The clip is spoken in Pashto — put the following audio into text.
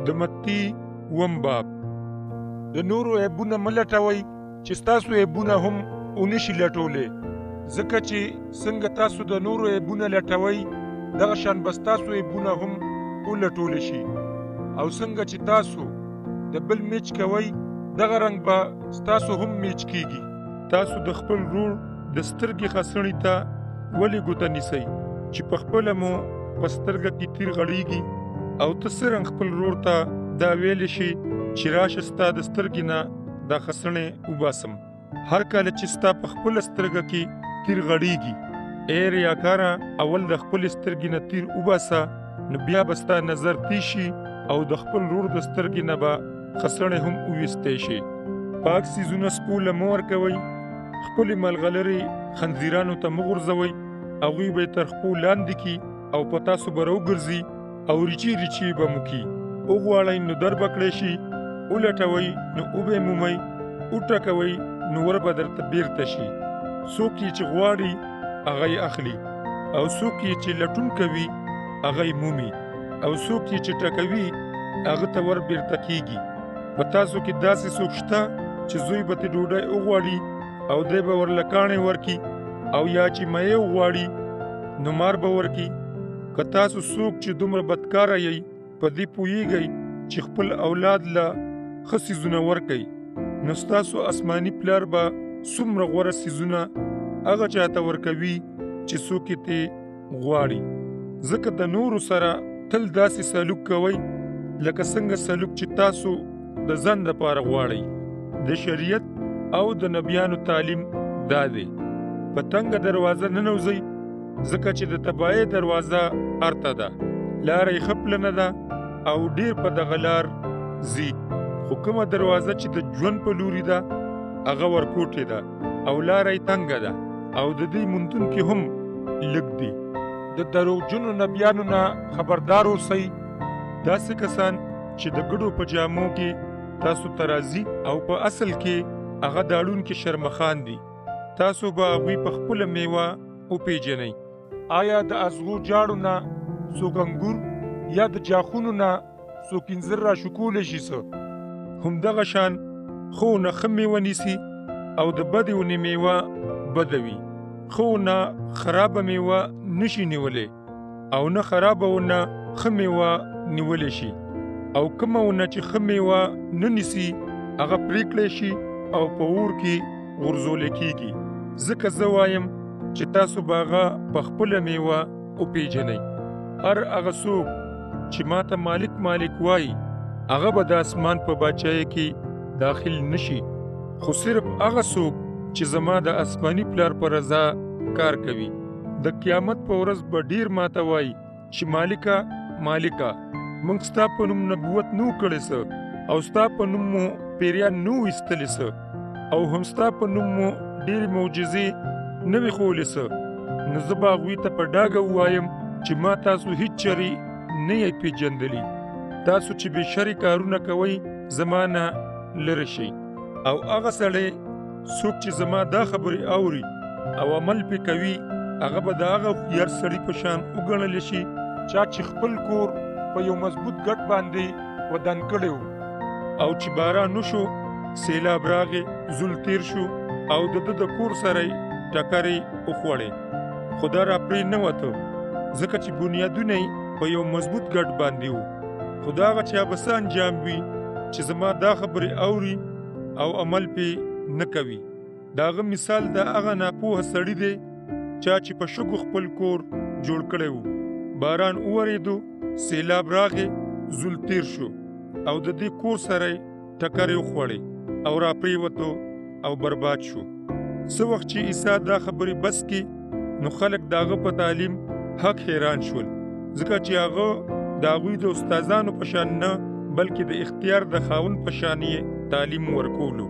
د متی اووم باب. د نورو عیبونه مه لټوئ چې ستاسو عیبونه هم ونشي لټولی، ځکه چې څنګه تاسو د نورو عیبونه لټوئ دغه شان به ستاسو عیبونه هم ولټولی شي، او څنګه چې تاسو د بل میچ کوئ دغه رنګ به ستاسو هم میچ کیږي. تاسو د خپل ورور د سترګې خسڼې ته ولې ګوته نیسئ چې په خپله مو په سترګه کې تیر غړیږي، او ته څه رنګ خپل ورور ته دا ویلی شي چې راشه ستا د سترګې نه دا خسڼې وباسم. هر کله چې ستا په خپله سترګه کې تیر غړیږي، ای ریاکاره، اول د خپلې سترګې نه تیر وباسه، نو بیا به ستا نظر تیشي او د خپل ورور د سترګې نه به خسڼې هم وویستی شي. پاک څیزونه سپو مه ورکوئ، خپلې ملغلرې خنزیرانو ته مه غورځوئ، هغوی به یې تر خپو لاندې کي او په تاسو به راوګرځي او ریچې ریچې به مو کي. وغواړئ نو در به کړی شي، ولټوئ نو وبه یې مومئ، وټکوئ نو ور به درته بیرته شي. څوک یې چې غواړي هغه یې اخلي، او څوک یې چې لټون کوي هغه یې مومي، او څوک یې چې ټکوي هغه ته ور بیرته کیږي. په تاسو کې داسې څوک شته چې زوی به ترې ډوډۍ وغواړي او دی به ورله کاڼی ورکي، او یا چې میې وغواړي نو مار به ورکي؟ که تاسو څوک چې دومره بدکاره یئ په دې پوهیږئ چې خپل اولاد له ښه څیزونه ورکئ، نو ستاسو آسماني پلار به څومره غوره څیزونه هغه چاته ورکوي چې څوک یې ترې غواړي. ځکه د نورو سره تل داسې سلوک کوئ لکه څنګه سلوک چې تاسو د ځان دپاره غواړئ. د شریعت او د نبیانو تعلیم دا دی: په تنګه دروازه ننوځئ، ځکه چې د تباهۍ دروازه ارته ده، لاره یې ښه پلنه ده او ډیر په دغه لار ځي، خو کومه دروازه چې د ژوند په لوري ده هغه ورکوټې ده، او لاره یې تنګه ده، او د دې موندونکي هم لږ دي. د دروغجنو نبیانو نه خبردار اوسئ، داسې کسان چې د ګډو په جامو کې تاسو ته راځي او په اصل کې هغه د اړونکي شرمخان دي. تاسو به هغوی په خپله میوه وپېژنئ. آیا د ازغو جاړو نه څوک انګور یا د جاخونو نه څوک انځر راشکولی شي څه؟ همدغه شان ښه ونه ښه میوه نیسي او د بدې ونې میوه بده وي. ښه ونه خرابه میوه نشي نیولی، او نه خرابه ونه ښه میوه نیولی شي، او کومه ونه چې ښه میوه نه نیسي هغه پرې کړی شي او په اور کې غورځولی کیږي. ځکه زه وایم چې تاسو به هغه په خپله میوه وپېژنئ. هر هغه څوک چې ما ته مالک مالک وایي هغه به د اسمان په باچایۍ کې داخل نشي، خو صرف هغه څوک چې زما د آسماني پلار په رضا کار کوي. د قیامت په ورځ به ډیر ما ته وایي چې مالکه مالکه، موږ ستا په نوم نبوت نو کړی څه، او ستا په نوم مو پیریان نو ایستلی څه، او هم ستا په نوم مو ډېرې معجزې نه وې ښولې څه. نو زه به هغوی ته په ډاګه ووایم چې ما تاسو هیڅ چرې نه یې پېژندلي. تاسو چې بې شرې کارونه کوئ زما نه لرې شئ. او هغه سړی څوک چې زما دا خبرې اوري او عمل پې کوي هغه به د هغه هوښیار سړي په شان وګڼلی شي چا چې خپل کور په یو مضبوط ګټ باندې ودان کړی و، او چې باران وشو، سیلاب راغی، زول تیر شو، او د ده د کور سره یې ټکرې وخوړې، خو دا را پرې نه وته، ځکه چې بنیادونه یې په یو مضبوط ګټ باندې وو. خو د هغه چا به څه انجام وي چې زما دا خبرې اوري او عمل پې نه کوي. د هغه مثال د هغه ناپوهه سړي دی چا چې په شګو خپل کور جوړ کړی و. باران وورېدو، سیلاب راغی، زول تیر شو، او د دې کور سره یې ټکرې وخوړې او را پرېوتو او برباد شو. څه وخت چې عیسی دا خبرې بس کې، نو خلک د هغه په تعلیم حق حیران شول، ځکه چې هغه د هغوی د استادانو په شان نه بلکې د اختیار د خاوند په شان یې تعلیم ورکولو.